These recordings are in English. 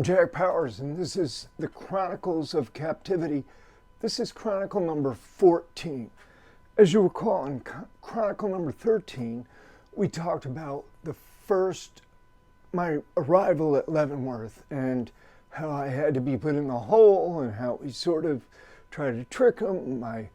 I'm Jack Powers, and this is the Chronicles of Captivity. This is Chronicle number 14. As you recall, in Chronicle number 13, we talked about my arrival at Leavenworth and how I had to be put in the hole and how we sort of tried to trick them. My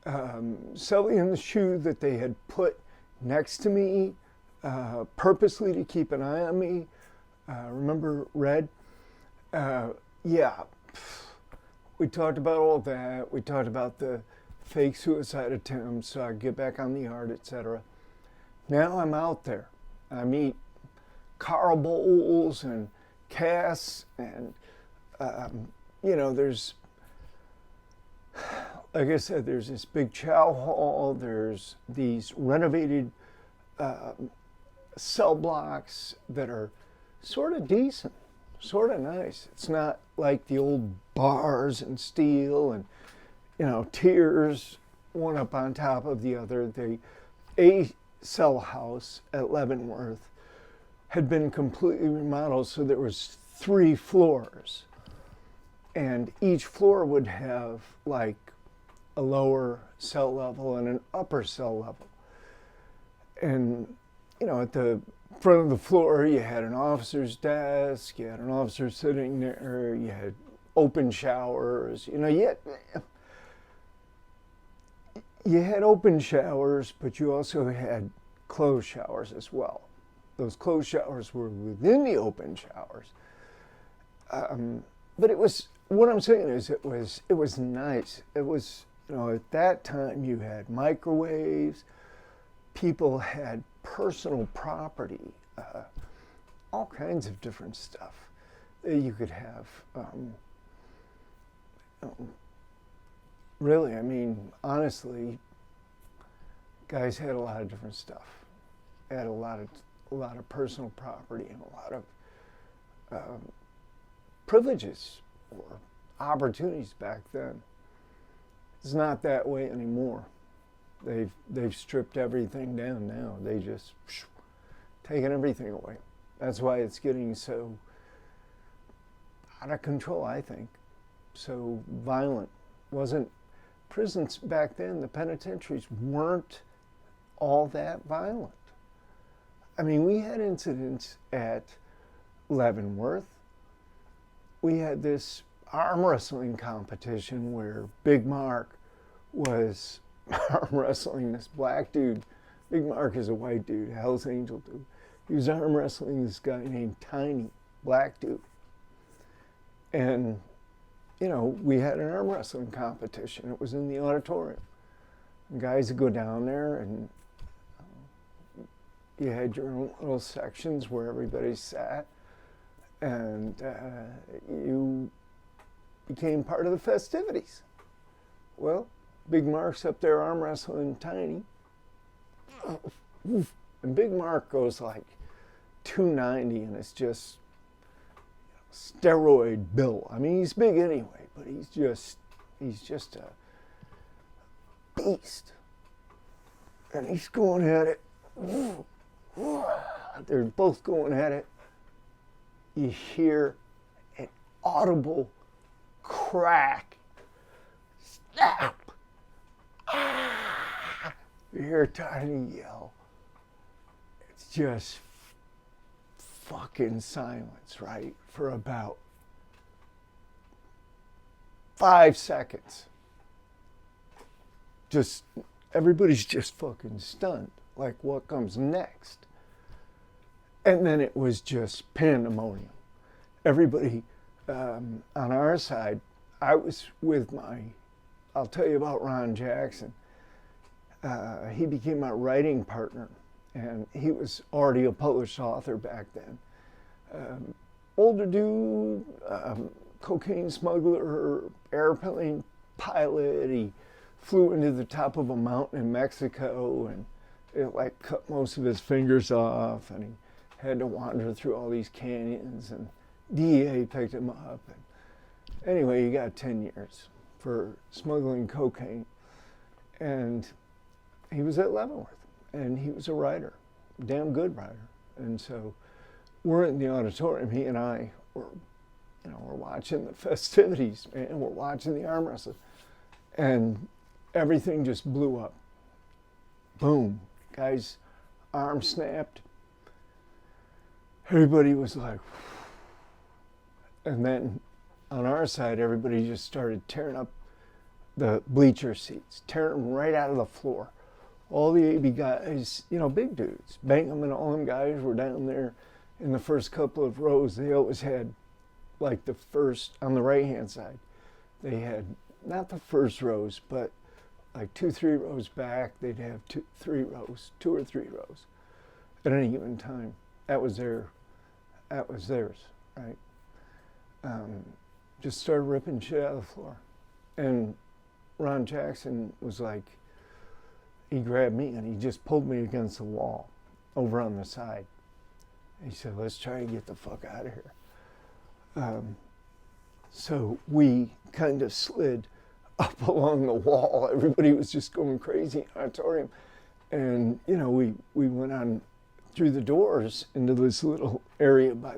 cellie in the shoe that they had put next to me purposely to keep an eye on me. Remember Red? Yeah, we talked about all that. We talked about the fake suicide attempts, so I get back on the yard, etc. Now I'm out there. I meet Carl Bowles and Cass, and there's, like I said, there's this big chow hall. There's these renovated cell blocks that are sort of decent. Sort of nice. It's not like the old bars and steel and, tiers, one up on top of the other. A cell house at Leavenworth had been completely remodeled, so there was 3 floors. And each floor would have like a lower cell level and an upper cell level. And, at the front of the floor, you had an officer's desk, you had an officer sitting there, you had open showers, you had open showers, but you also had closed showers as well. Those closed showers were within the open showers. But what I'm saying is it was nice. It was, at that time you had microwaves, people had personal property, all kinds of different stuff. You could have, honestly, guys had a lot of different stuff. Had a lot of personal property and a lot of privileges or opportunities back then. It's not that way anymore. They've stripped everything down now. They just taken everything away. That's why it's getting so out of control, I think. So violent. Prisons back then, the penitentiaries weren't all that violent. We had incidents at Leavenworth. We had this arm wrestling competition where Big Mark was arm wrestling this black dude. Big Mark is a white dude, Hell's Angel dude. He was arm wrestling this guy named Tiny, black dude. And, we had an arm wrestling competition. It was in the auditorium. And guys would go down there, and you had your own little sections where everybody sat, and you became part of the festivities. Well, Big Mark's up there arm wrestling Tiny. And Big Mark goes like 290, and it's just steroid built. He's big anyway, but he's just a beast. And he's going at it. They're both going at it. You hear an audible crack. Snap! You hear Tiny yell. It's just fucking silence, right? For about 5 seconds. Everybody's just fucking stunned. Like, what comes next? And then it was just pandemonium. Everybody on our side, I was with I'll tell you about Ron Jackson. He became my writing partner, and he was already a published author back then. Older dude, cocaine smuggler, airplane pilot. He flew into the top of a mountain in Mexico, and it cut most of his fingers off, and he had to wander through all these canyons, and DEA picked him up. And anyway, he got 10 years for smuggling cocaine. And he was at Leavenworth, and he was a writer, damn good writer. And so we're in the auditorium, he and I were we're watching the festivities, man. We're watching the arm wrestling. And everything just blew up. Boom. Guy's arm snapped. Everybody was like, and then on our side, everybody just started tearing up the bleacher seats, tearing them right out of the floor. All the AB guys, big dudes, Bangham and all them guys were down there in the first couple of rows. They always had, like, the first, on the right-hand side, they had not the first rows, but like 2-3 rows back, they'd have 2 or 3 rows at any given time. That was theirs, right? Just started ripping shit out of the floor. And Ron Jackson was like, he grabbed me and he just pulled me against the wall over on the side. He said, let's try and get the fuck out of here. So we kind of slid up along the wall. Everybody was just going crazy in the auditorium. And, we went on through the doors into this little area by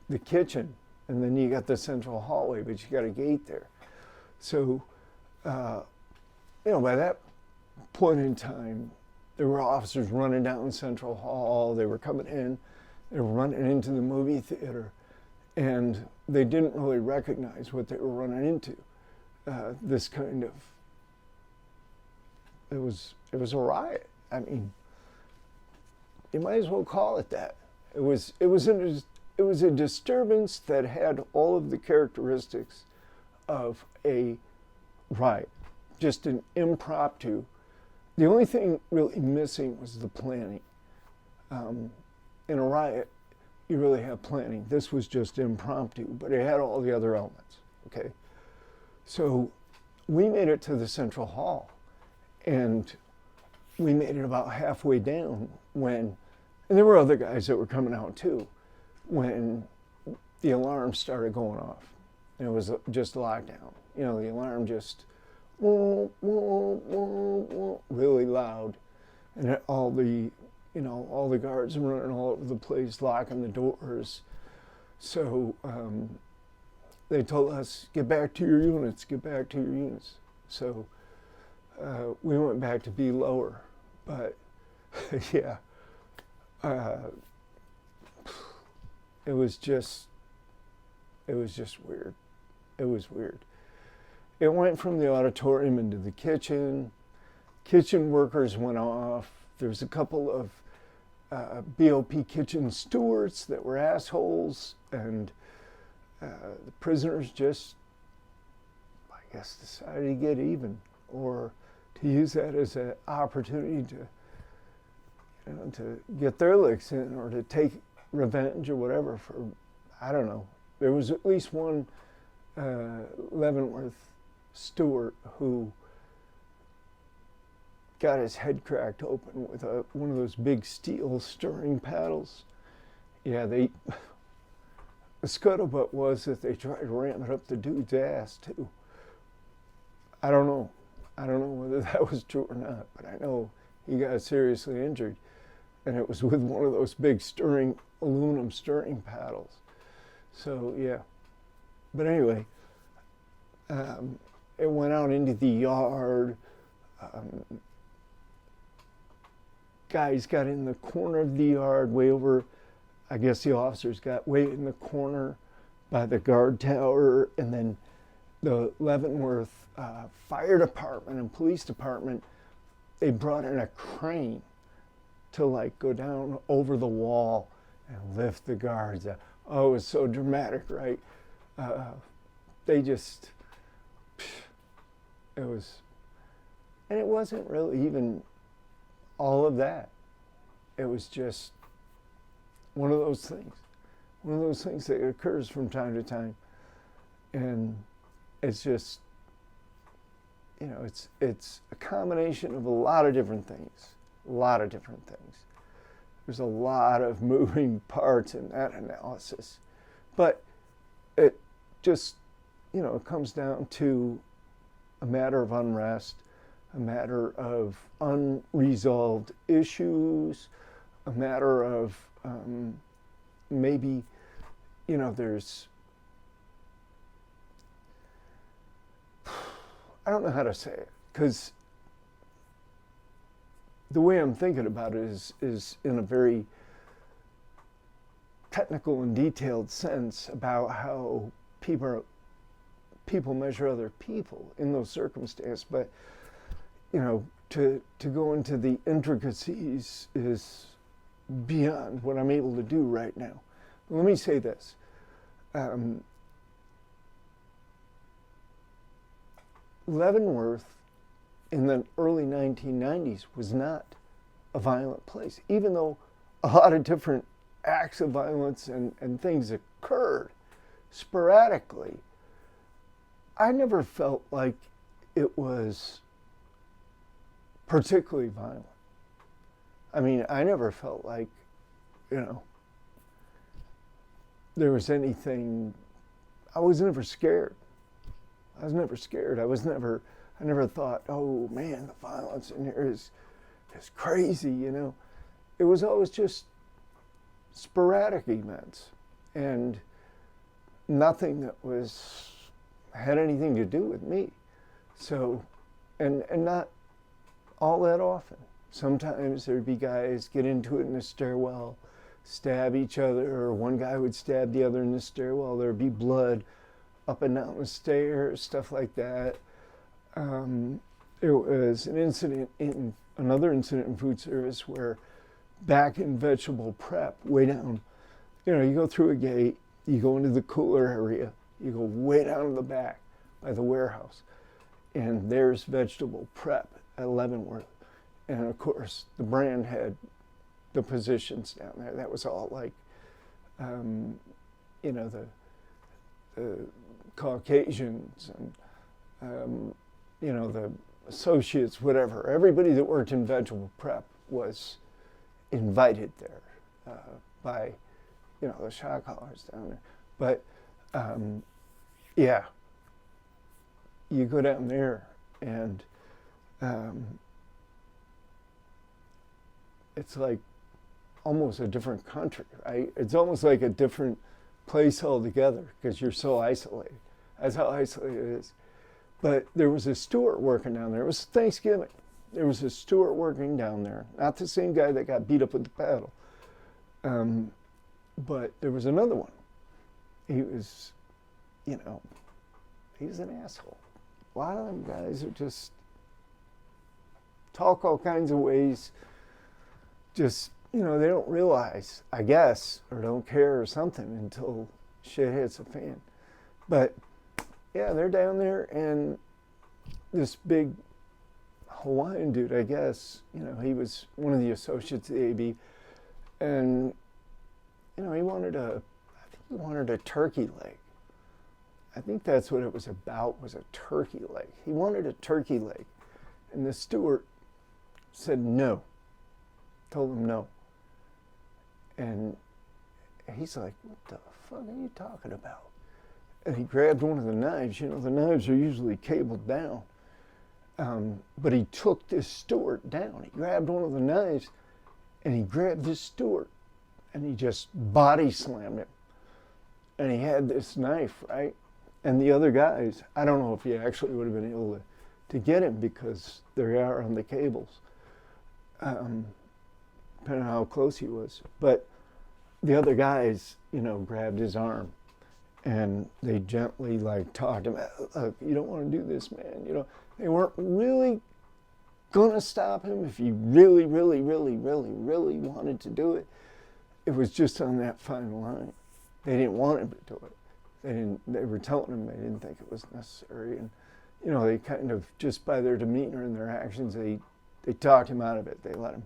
the kitchen. And then you got the central hallway, but you got a gate there. So, by that point in time, there were officers running down Central Hall. They were coming in. They were running into the movie theater. And they didn't really recognize what they were running into. This kind of, it was a riot. I mean, you might as well call it that. It was a disturbance that had all of the characteristics of a riot, just an impromptu. The only thing really missing was the planning. In a riot, you really have planning. This was just impromptu, but it had all the other elements, okay? So we made it to the Central Hall, and we made it about halfway down and there were other guys that were coming out too, when the alarm started going off. And it was just lockdown. The alarm just really loud, and all the guards running all over the place, locking the doors. So they told us, get back to your units, get back to your units. So we went back to be lower, but yeah, it was just weird. It was weird. It went from the auditorium into the kitchen. Kitchen workers went off. There was a couple of BOP kitchen stewards that were assholes, and the prisoners just, I guess, decided to get even, or to use that as an opportunity to get their licks in, or to take revenge or whatever for, I don't know. There was at least one Leavenworth steward who got his head cracked open with one of those big steel stirring paddles. Yeah, the scuttlebutt was that they tried to ram it up the dude's ass too. I don't know whether that was true or not, but I know he got seriously injured, and it was with one of those big aluminum stirring paddles. So yeah, but anyway, it went out into the yard. Guys got in the corner of the yard, way over, I guess the officers got way in the corner by the guard tower, and then the Leavenworth fire department and police department, they brought in a crane to go down over the wall and lift the guards up. Oh, it was so dramatic, right? They just, it was, and it wasn't really even all of that. It was just one of those things that occurs from time to time. And it's just, it's a combination of a lot of different things. There's a lot of moving parts in that analysis. But it just, it comes down to a matter of unrest, a matter of unresolved issues, a matter of maybe, there's I don't know how to say it, because the way I'm thinking about it is in a very technical and detailed sense about how people measure other people in those circumstances. But to go into the intricacies is beyond what I'm able to do right now. Let me say this. Leavenworth in the early 1990s was not a violent place, even though a lot of different acts of violence and things occurred sporadically. I never felt like it was particularly violent. I mean, I never felt like, there was anything. I was never scared. I never thought, oh man, the violence in here is crazy, It was always just sporadic events and nothing that had anything to do with me. So, and not all that often. Sometimes there'd be guys get into it in the stairwell, stab each other, or one guy would stab the other in the stairwell. There'd be blood up and down the stairs, stuff like that. There was another incident in food service where back in vegetable prep, way down, you go through a gate, you go into the cooler area, you go way down to the back by the warehouse, and there's vegetable prep at Leavenworth. And of course, the brand had the positions down there. That was all like, the Caucasians and, the associates, whatever. Everybody that worked in vegetable prep was invited there by, the shot callers down there. But, you go down there and it's like almost a different country, right? It's almost like a different place altogether because you're so isolated. That's how isolated it is. But there was a steward working down there. It was Thanksgiving. There was a steward working down there. Not the same guy that got beat up with the paddle. But there was another one. He was, he was an asshole. A lot of them guys are just talk all kinds of ways. Just, they don't realize, I guess, or don't care or something until shit hits the fan. But, yeah, they're down there, and this big Hawaiian dude, I guess, he was one of the associates at the AB, and, he wanted a turkey leg. I think that's what it was about, was a turkey leg. He wanted a turkey leg, and the steward said no. Told him no. And he's like, what the fuck are you talking about? And he grabbed one of the knives. The knives are usually cabled down. But he took this steward down. He grabbed one of the knives and he grabbed this steward and he just body slammed him. And he had this knife, right? And the other guys, I don't know if he actually would have been able to get him because they are on the cables. Depending on how close he was. But the other guys, grabbed his arm and they gently talked him, look, you don't want to do this, man. They weren't really going to stop him if you really, really, really, really, really wanted to do it. It was just on that fine line. They didn't want him to do it. They were telling him they didn't think it was necessary. And, they kind of, just by their demeanor and their actions, they talked him out of it. They let him,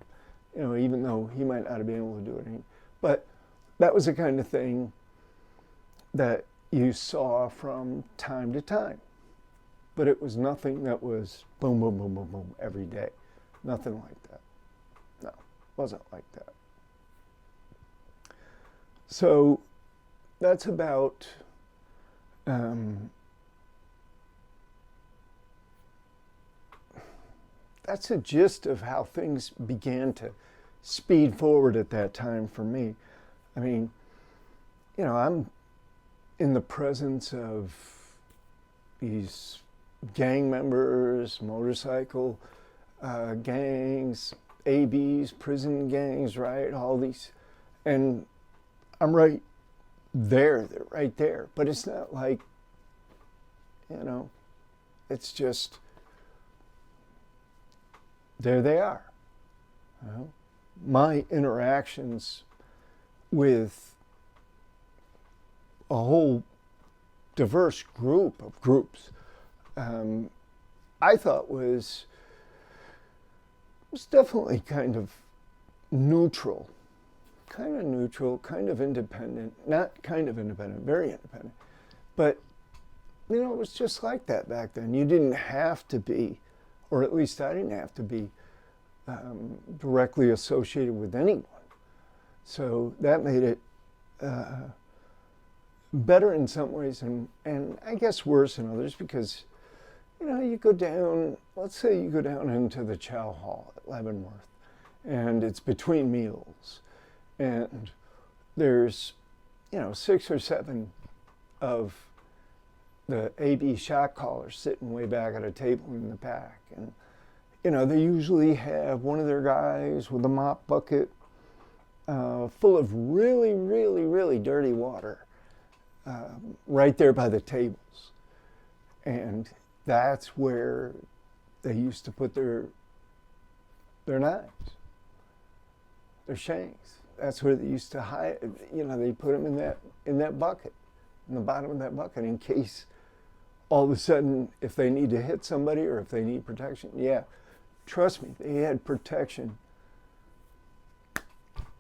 even though he might not have been able to do it. But that was the kind of thing that you saw from time to time. But it was nothing that was boom, boom, boom, boom, boom every day. Nothing like that. No, wasn't like that. So that's about that's the gist of how things began to speed forward at that time for me. I mean, I'm in the presence of these gang members, motorcycle gangs, ABs, prison gangs, right? All these. And I'm right there, they're right there. But it's not like, it's just, there they are. My interactions with a whole diverse group of groups, I thought was definitely kind of neutral, kind of independent, not kind of independent, very independent. But, it was just like that back then. You didn't have to be, or at least I didn't have to be, directly associated with anyone. So that made it better in some ways and I guess worse in others because, you go down, let's say you go down into the chow hall at Leavenworth and it's between meals and there's, 6 or 7 of the AB shot callers sitting way back at a table in the back. And, they usually have one of their guys with a mop bucket full of really, really, really dirty water right there by the tables. And that's where they used to put their knives, their shanks. That's where they used to hide, they put them in that bucket, in the bottom of that bucket in case all of a sudden, if they need to hit somebody or if they need protection, yeah, trust me, they had protection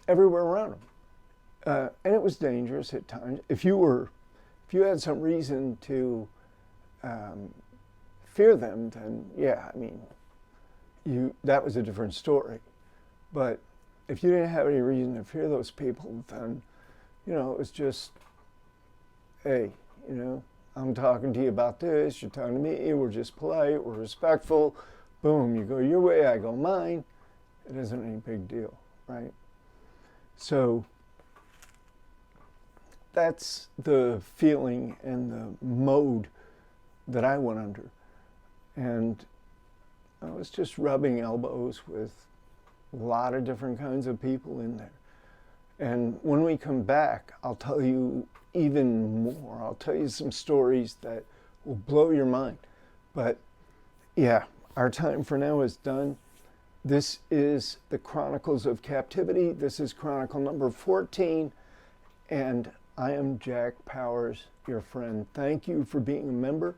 everywhere around them. And it was dangerous at times. If you had some reason to fear them, then yeah, that was a different story. But if you didn't have any reason to fear those people, then, it was just, hey, I'm talking to you about this, you're talking to me, we're just polite, we're respectful, boom, you go your way, I go mine. It isn't any big deal, right? So that's the feeling and the mode that I went under. And I was just rubbing elbows with a lot of different kinds of people in there. And when we come back, I'll tell you even more. I'll tell you some stories that will blow your mind. But yeah, our time for now is done. This is the Chronicles of Captivity. This is Chronicle number 14. And I am Jack Powers, your friend. Thank you for being a member.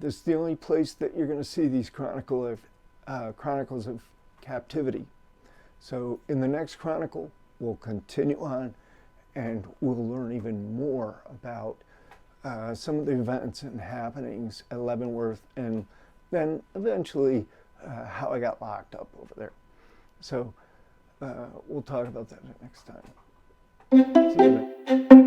This is the only place that you're going to see these Chronicles of Captivity. So in the next Chronicle, we'll continue on and we'll learn even more about some of the events and happenings at Leavenworth and then eventually how I got locked up over there. So we'll talk about that next time. See you then.